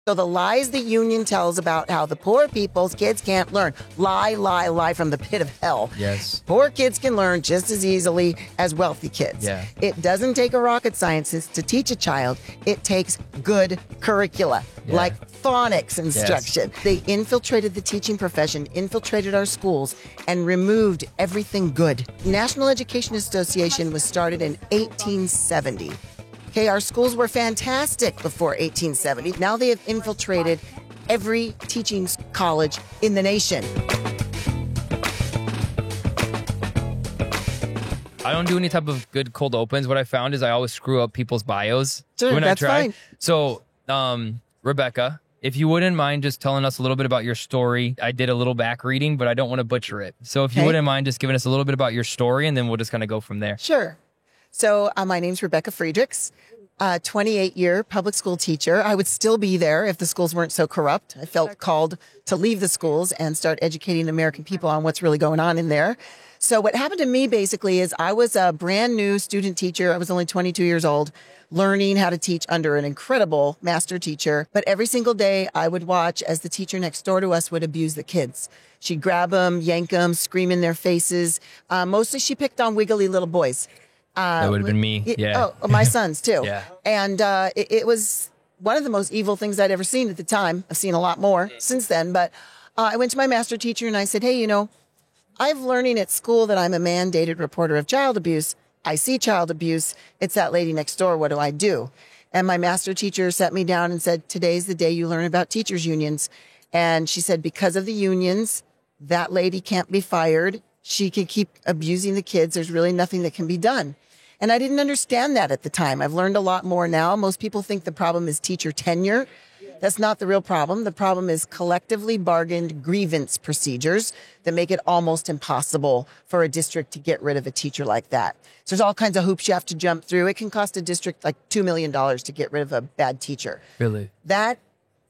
So the lies the union tells about how the poor people's kids can't learn. Lie, lie, lie from the pit of hell. Yes. Poor kids can learn just as easily as wealthy kids. Yeah. It doesn't take a rocket scientist to teach a child. It takes good curricula, like phonics instruction. Yes. They infiltrated the teaching profession, infiltrated our schools, and removed everything good. National Education Association was started in 1870. Okay, our schools were fantastic before 1870. Now they have infiltrated every teaching college in the nation. I don't do any type of good cold opens. What I found is I always screw up people's bios Sure, when that's I try. fine. So, Rebecca, if you wouldn't mind just telling us a little bit about your story. I did a little back reading, but I don't want to butcher it. So if you Okay. wouldn't mind just giving us a little bit about your story, and then we'll just kind of go from there. Sure. So my name's Rebecca Friedrichs, 28-year public school teacher. I would still be there if the schools weren't so corrupt. I felt called to leave the schools and start educating American people on what's really going on in there. So what happened to me basically is I was a brand new student teacher. I was only 22 years old, learning how to teach under an incredible master teacher. But every single day I would watch as the teacher next door to us would abuse the kids. She'd grab them, yank them, scream in their faces. Mostly she picked on wiggly little boys. That would have been me. Yeah. Oh, my sons too. Yeah. And it was one of the most evil things I'd ever seen at the time. I've seen a lot more since then. But I went to my master teacher and I said, hey, I've learning at school that I'm a mandated reporter of child abuse. I see child abuse. It's that lady next door. What do I do? And my master teacher sat me down and said, today's the day you learn about teachers' unions. And she said, because of the unions, that lady can't be fired. She can keep abusing the kids. There's really nothing that can be done. And I didn't understand that at the time. I've learned a lot more now. Most people think the problem is teacher tenure. That's not the real problem. The problem is collectively bargained grievance procedures that make it almost impossible for a district to get rid of a teacher like that. So there's all kinds of hoops you have to jump through. It can cost a district like $2 million to get rid of a bad teacher. Really? That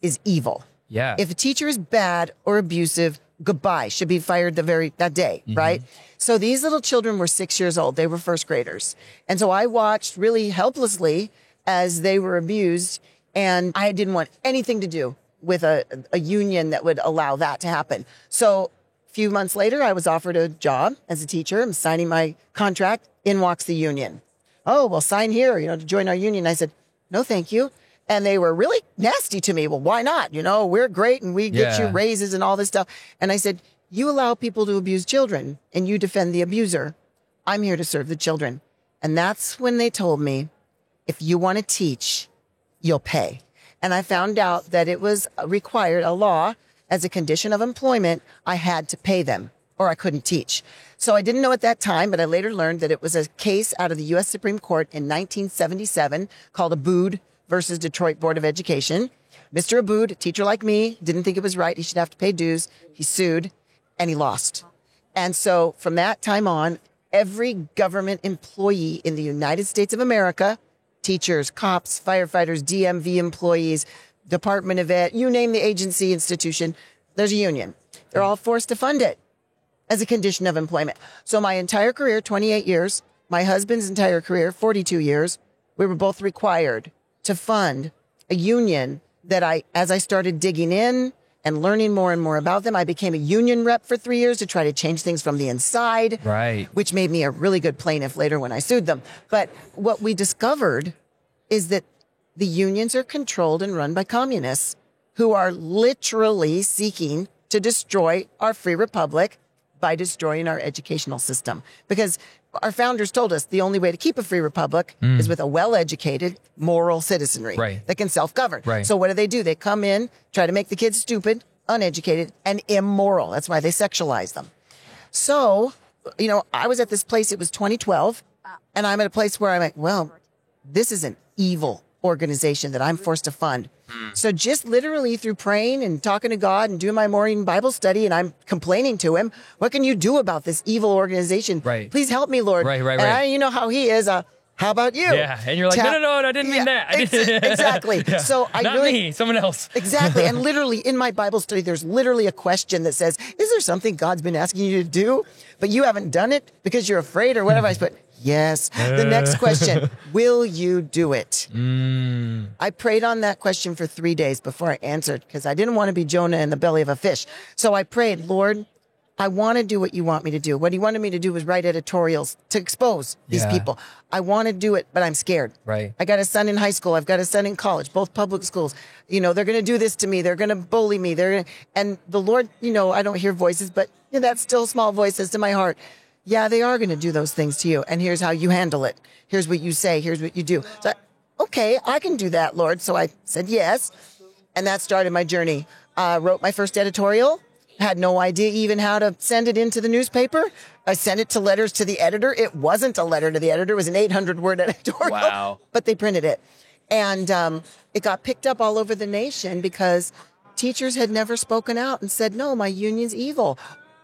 is evil. Yeah. If a teacher is bad or abusive, goodbye, should be fired that day, right? So these little children were 6 years old. They were first graders. And so I watched really helplessly as they were abused, and I didn't want anything to do with a union that would allow that to happen. So a few months later, I was offered a job as a teacher. I'm signing my contract. In walks the union. Oh, well, sign here, to join our union. I said, no, thank you. And they were really nasty to me. Well, why not? We're great and we get you raises and all this stuff. And I said, you allow people to abuse children and you defend the abuser. I'm here to serve the children. And that's when they told me, if you want to teach, you'll pay. And I found out that it was required, a law, as a condition of employment, I had to pay them or I couldn't teach. So I didn't know at that time, but I later learned that it was a case out of the U.S. Supreme Court in 1977 called Abood versus Detroit Board of Education. Mr. Abood, a teacher like me, didn't think it was right. He should have to pay dues. He sued and he lost. And so from that time on, every government employee in the United States of America, teachers, cops, firefighters, DMV employees, Department of Ed, you name the agency, institution, there's a union. They're all forced to fund it as a condition of employment. So my entire career, 28 years, my husband's entire career, 42 years, we were both required to fund a union that as I started digging in and learning more and more about them, I became a union rep for 3 years to try to change things from the inside, Right. which made me a really good plaintiff later when I sued them. But what we discovered is that the unions are controlled and run by communists who are literally seeking to destroy our free republic by destroying our educational system. Because our founders told us the only way to keep a free republic is with a well-educated, moral citizenry that can self-govern. Right. So what do? They come in, try to make the kids stupid, uneducated, and immoral. That's why they sexualize them. So, I was at this place, it was 2012, and I'm at a place where I'm like, well, this is an evil organization that I'm forced to fund. So just literally through praying and talking to God and doing my morning Bible study, and I'm complaining to him, what can you do about this evil organization? Right. Please help me, Lord. Right. And you know how he is. How about you? Yeah. And you're like, no, I didn't mean that. Exactly. Yeah. So I Not really, me, someone else. Exactly. And literally in my Bible study, there's literally a question that says, is there something God's been asking you to do, but you haven't done it because you're afraid or whatever? I put, Yes. The next question, will you do it? Mm. I prayed on that question for 3 days before I answered because I didn't want to be Jonah in the belly of a fish. So I prayed, Lord, I want to do what you want me to do. What he wanted me to do was write editorials to expose these Yeah. people. I want to do it, but I'm scared. Right. I got a son in high school. I've got a son in college, both public schools. You know, they're going to do this to me. They're going to bully me. And the Lord, you know, I don't hear voices, but that still small voice says to my heart, yeah, they are going to do those things to you. And here's how you handle it. Here's what you say. Here's what you do. So, okay, I can do that, Lord. So I said yes. And that started my journey. Wrote my first editorial. Had no idea even how to send it into the newspaper. I sent it to letters to the editor. It wasn't a letter to the editor. It was an 800-word editorial. Wow. But they printed it. And it got picked up all over the nation because teachers had never spoken out and said, no, my union's evil.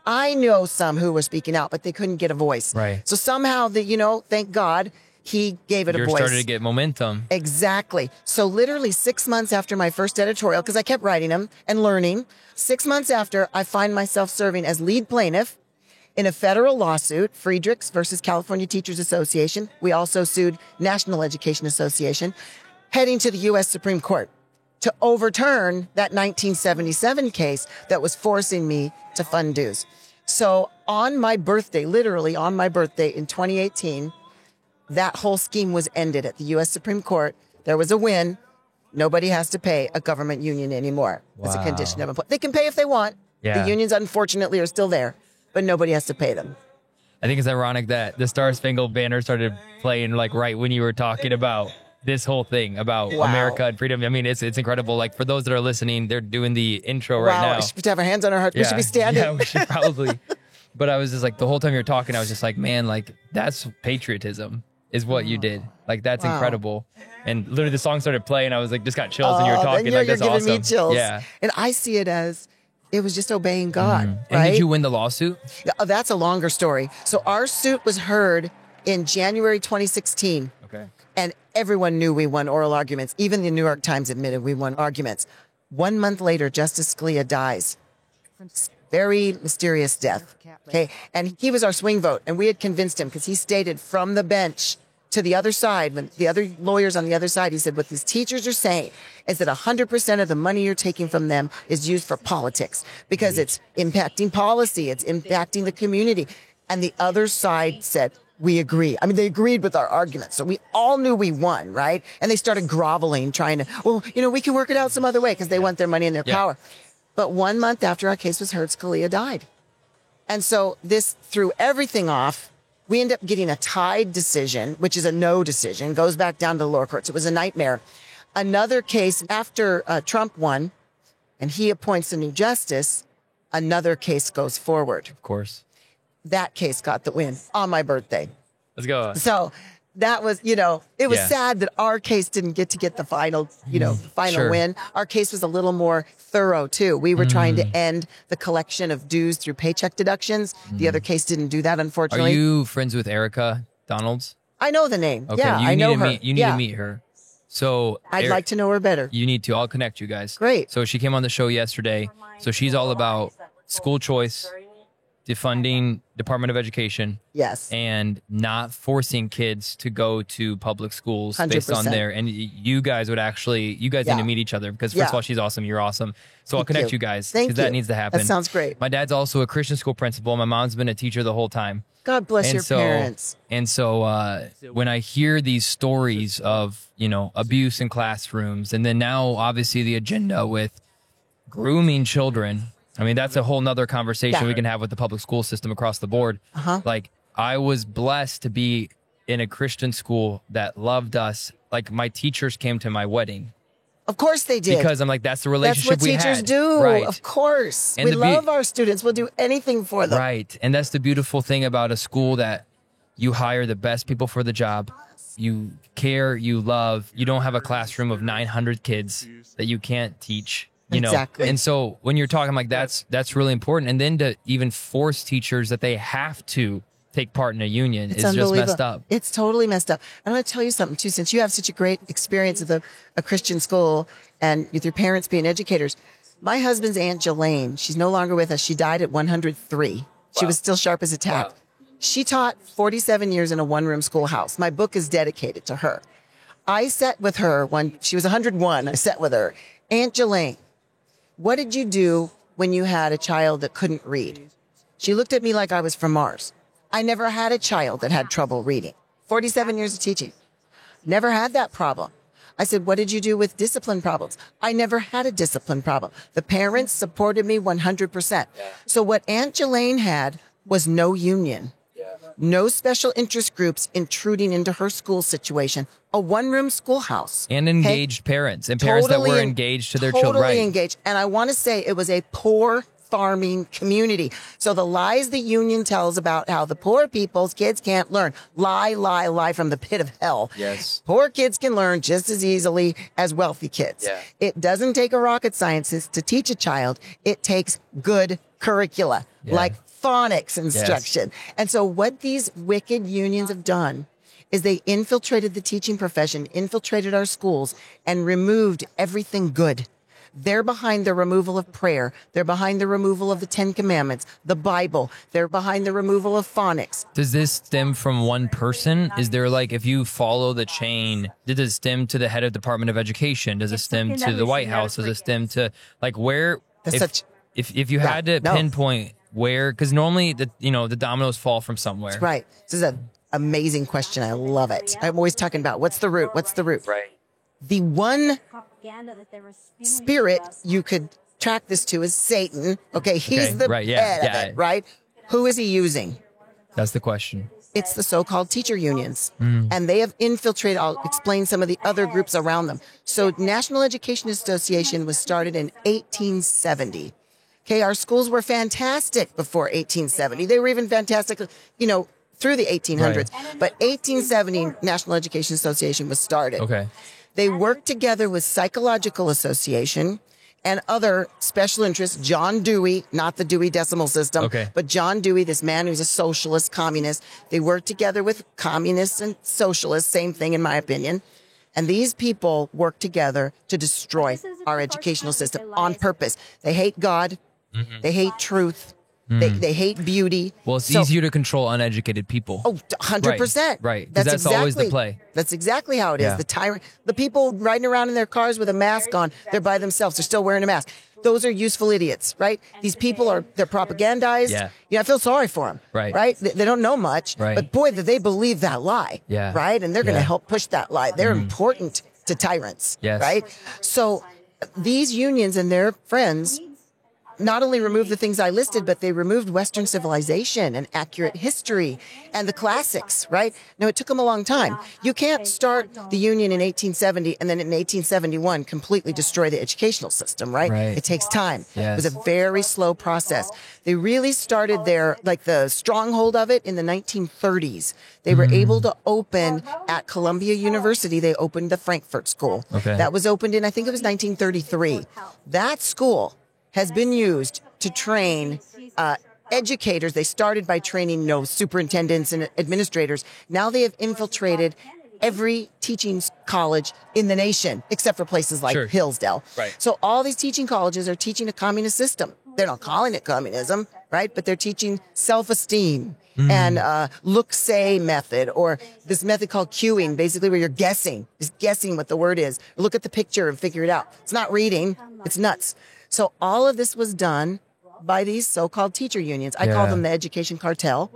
I know some who were speaking out, but they couldn't get a voice. Right. So somehow, thank God, he gave it a You're voice. starting to get momentum. Exactly. So literally 6 months after my first editorial, because I kept writing them and learning, 6 months after, I find myself serving as lead plaintiff in a federal lawsuit, Friedrichs versus California Teachers Association. We also sued National Education Association, heading to the U.S. Supreme Court to overturn that 1977 case that was forcing me to fund dues. So on my birthday, literally on my birthday in 2018, that whole scheme was ended at the U.S. Supreme Court. There was a win. Nobody has to pay a government union anymore as a Wow. condition of employment. They can pay if they want. Yeah. The unions, unfortunately, are still there, but nobody has to pay them. I think it's ironic that the Star Spangled Banner started playing like right when you were talking about this whole thing about Wow. America and freedom. I mean, it's incredible. Like for those that are listening, they're doing the intro right Wow, now. we should have our hands on our hearts. We should be standing. Yeah, we should probably. But I was just like, the whole time you were talking, I was just like, man, like that's patriotism is what you did. Like that's Wow. incredible. And literally the song started playing. I was like, just got chills and you were Oh, talking. then Like you're that's giving awesome. me chills. Yeah. And I see it as it was just obeying God, And right? did you win the lawsuit? Oh, that's a longer story. So our suit was heard in January 2016. Okay. And everyone knew we won oral arguments. Even the New York Times admitted we won arguments. 1 month later, Justice Scalia dies. Very mysterious death. Okay. And he was our swing vote. And we had convinced him because he stated from the bench to the other side, when the other lawyers on the other side, he said, what these teachers are saying is that 100% of the money you're taking from them is used for politics because it's impacting policy. It's impacting the community. And the other side said, we agree. I mean, they agreed with our argument. So we all knew we won, right? And they started groveling, trying to, well, we can work it out some other way because they want their money and their Yeah. power. But 1 month after our case was heard, Scalia died. And so this threw everything off. We end up getting a tied decision, which is a no decision, goes back down to the lower courts. It was a nightmare. Another case after Trump won and he appoints a new justice, another case goes forward. Of course. That case got the win on my birthday. Let's go. So that was, it was Yeah. sad that our case didn't get the final, final Sure. win. Our case was a little more thorough too. We were trying to end the collection of dues through paycheck deductions. The other case didn't do that, Are unfortunately. you friends with Erica Donalds? I know the name. Okay. Yeah, you I need know to her. meet you need to meet her. So I'd like to know her better. You need to. I'll connect you guys. Great. So she came on the show yesterday. So she's all about school choice, defunding Department of Education, Yes. and not forcing kids to go to public schools based on 100%. their. And you guys would actually, you guys Yeah. need to meet each other because first Yeah. of all, she's awesome. You're awesome. So I'll Thank connect you. you guys Thank because that you. needs to happen. That sounds great. My dad's also a Christian school principal. My mom's been a teacher the whole time. God bless your parents. And so when I hear these stories of, abuse in classrooms, and then now obviously the agenda with grooming children, I mean, that's a whole nother conversation Yeah. we can have with the public school system across the board. Like, I was blessed to be in a Christian school that loved us. Like, my teachers came to my wedding Of course they did. because I'm like, that's the That's relationship what we teachers had. do. Right. Of course. And we the love our students. We'll do anything for them. Right. And that's the beautiful thing about a school that you hire the best people for the job. You care, you love. You don't have a classroom of 900 kids that you can't teach, Exactly. And so when you're talking like that's really important. And then to even force teachers that they have to take part in a union is just messed up. It's totally messed up. I'm going to tell you something too, since you have such a great experience with a Christian school and with your parents being educators. My husband's Aunt Jelaine, she's no longer with us. She died at 103. She was still sharp as a tack. Wow. She taught 47 years in a one-room schoolhouse. My book is dedicated to her. I sat with her when she was 101. I sat with her. Aunt Jelaine, what did you do when you had a child that couldn't read? She looked at me like I was from Mars. I never had a child that had trouble reading. 47 years of teaching. Never had that problem. I said, what did you do with discipline problems? I never had a discipline problem. The parents supported me 100%. So what Aunt Jelaine had was no union. No special interest groups intruding into her school situation. A one-room schoolhouse. And engaged parents and parents that were engaged to their children. Totally engaged. And I want to say it was a poor farming community. So the lies the union tells about how the poor people's kids can't learn. Lie, lie, lie from the pit of hell. Yes. Poor kids can learn just as easily as wealthy kids. Yeah. It doesn't take a rocket scientist to teach a child. It takes good curricula, like phonics instruction. Yes. And so what these wicked unions have done is they infiltrated the teaching profession, infiltrated our schools, and removed everything good. They're behind the removal of prayer. They're behind the removal of the Ten Commandments, the Bible. They're behind the removal of phonics. Does this stem from one person? Is there like, if you follow the chain, does it stem to the head of Department of Education? Does it stem to the White House? Does it stem to like where? If you had to pinpoint where, because normally the dominoes fall from somewhere. That's right. This is an amazing question. I love it. I'm always talking about what's the root? What's the root? Right. The one spirit you could track this to is Satan. Okay, he's the head of it, right? Who is he using? That's the question. It's the so-called teacher unions. And they have infiltrated, I'll explain some of the other groups around them. So National Education Association was started in 1870. Okay, our schools were fantastic before 1870. They were even fantastic, through the 1800s. Right. But 1870, National Education Association was started. Okay. They worked together with Psychological Association and other special interests. John Dewey, not the Dewey Decimal System, but John Dewey, this man who's a socialist, communist. They worked together with communists and socialists, same thing in my opinion. And these people work together to destroy our educational system on purpose. They hate God. They hate truth. They hate beauty. Well, it's easier to control uneducated people. Oh, 100%. Right. Because that's always the play. That's exactly how it is. The people riding around in their cars with a mask on, they're by themselves. They're still wearing a mask. Those are useful idiots, right? These people they're propagandized. Yeah. I feel sorry for them. Right. They don't know much. Right. But boy, that they believe that lie. Yeah. Right. And they're going to help push that lie. They're important to tyrants. Yes. Right. So these unions and their friends not only removed the things I listed, but they removed Western civilization and accurate history and the classics, right? Now, it took them a long time. You can't start the union in 1870 and then in 1871 completely destroy the educational system, right? It takes time. Yes. It was a very slow process. They really started the stronghold of it in the 1930s. They were able to open at Columbia University. They opened the Frankfurt School. That was opened in, I think it was 1933. That school has been used to train educators. They started by training superintendents and administrators. Now they have infiltrated every teaching college in the nation, except for places like Hillsdale. Right. So all these teaching colleges are teaching a communist system. They're not calling it communism, right? But they're teaching self-esteem and look-say method, or this method called cueing, basically where you're guessing what the word is. Look at the picture and figure it out. It's not reading. It's nuts. So all of this was done by these so-called teacher unions. I call them the education cartel,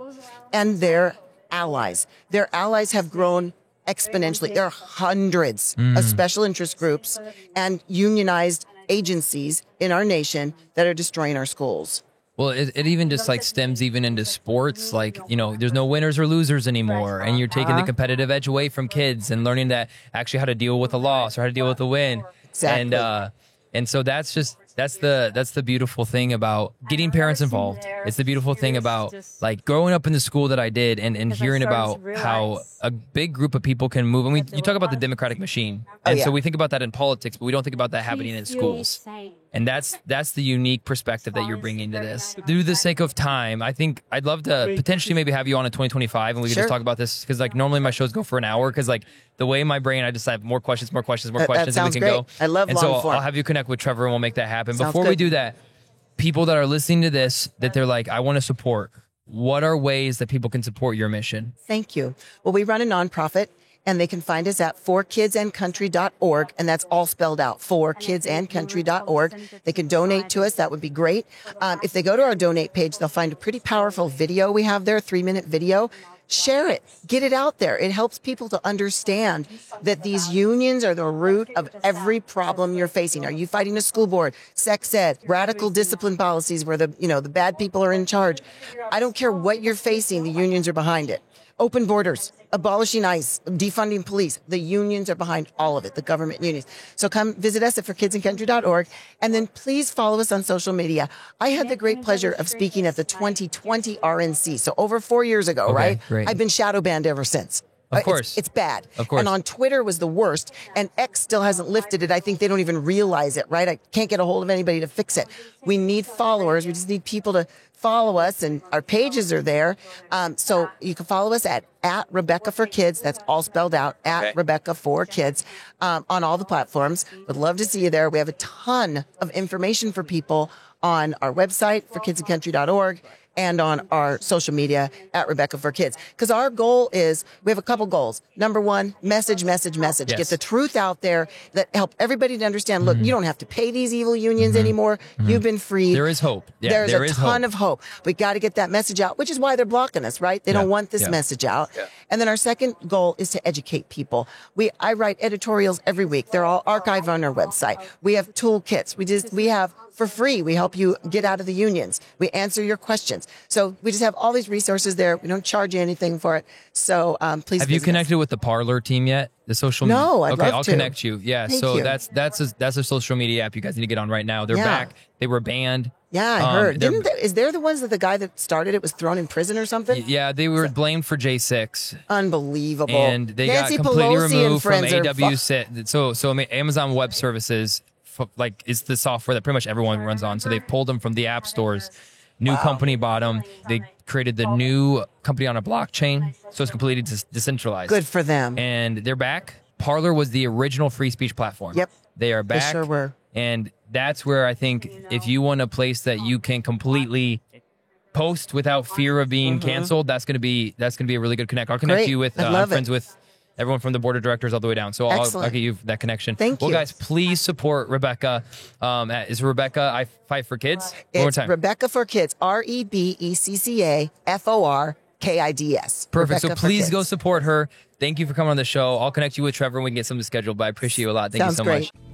and their allies. Their allies have grown exponentially. There are hundreds of special interest groups and unionized agencies in our nation that are destroying our schools. Well, it even just like stems even into sports. Like, there's no winners or losers anymore. And you're taking the competitive edge away from kids and learning that actually how to deal with a loss or how to deal with a win. Exactly. And so that's the beautiful thing about getting parents involved. It's the beautiful thing about like growing up in the school that I did and hearing about how a big group of people can move. And you talk about the democratic machine. And so we think about that in politics, but we don't think about that happening in schools. And that's the unique perspective that you're bringing to this. Through the sake of time, I think I'd love to potentially maybe have you on in 2025 and we can just talk about this, because like normally my shows go for an hour, because like the way my brain, I just have more questions, that and we can great. go. I love and long so I'll have you connect with Trevor and we'll make that happen. Sounds Before good. we do that, people that are listening to this, that they're like, I want to support. what are ways that people can support your mission? Thank you. Well, we run a nonprofit, and they can find us at forkidsandcountry.org, and that's all spelled out, forkidsandcountry.org. They can donate to us. That would be great. If they go to our donate page, they'll find a pretty powerful video we have there, 3-minute video. Share it. Get it out there. It helps people to understand that these unions are the root of every problem you're facing. Are you fighting a school board, sex ed, radical discipline policies where the bad people are in charge? I don't care what you're facing. The unions are behind it. Open borders, abolishing ICE, defunding police. The unions are behind all of it, the government unions. So come visit us at forkidsandcountry.org, and then please follow us on social media. I had the great pleasure of speaking at the 2020 RNC, so over 4 years ago, right? Great. I've been shadow banned ever since. Of course. It's bad. Of course. And on Twitter was the worst, and X still hasn't lifted it. I think they don't even realize it, right? I can't get a hold of anybody to fix it. We need followers. We just need people to follow us, and our pages are there. So you can follow us at Rebecca for Kids. That's all spelled out, at Rebecca for Kids, on all the platforms. Would love to see you there. We have a ton of information for people on our website, forkidsandcountry.org, and on our social media at Rebecca for Kids. Because our goal is, we have a couple goals. Number one, message. Yes. Get the truth out there that help everybody to understand, look, you don't have to pay these evil unions anymore. You've been freed. There is hope. Yeah, There's there a is ton hope. of hope. We got to get that message out, which is why they're blocking us, right? They don't want this message out. Yeah. And then our second goal is to educate people. I write editorials every week. They're all archived on our website. We have toolkits. We have for free. We help you get out of the unions. We answer your questions. So we just have all these resources there. We don't charge you anything for it. So please. Have you connected with the Parler team yet? The social media? No, I'd love I'll to. connect you. Yeah. Thank so you. that's a social media app you guys need to get on right now. They're back. They were banned. Yeah, I heard. Is there the ones that the guy that started it was thrown in prison or something? Yeah, they were blamed for J6. Unbelievable. And they Nancy got completely Pelosi and removed from friends are AWS. So Amazon Web Services, like, is the software that pretty much everyone runs on. So they pulled them from the app stores. New company bought them. They created the new company on a blockchain, so it's completely decentralized. Good for them. And they're back. Parler was the original free speech platform. Yep. They are back. They sure were. And that's where I think if you want a place that you can completely post without fear of being canceled, that's gonna be a really good connect. I'll connect Great. you with I love friends with everyone from the board of directors all the way down. So I'll get you that connection. Thank you. Well, guys, please support Rebecca. Is Rebecca I Fight for Kids? One more It's time. Rebecca for Kids. REBECCAFORKIDS. Perfect. Rebecca So for please Kids. go support her. Thank you for coming on the show. I'll connect you with Trevor and we can get something scheduled, but I appreciate you a lot. Thank you Sounds so great. much.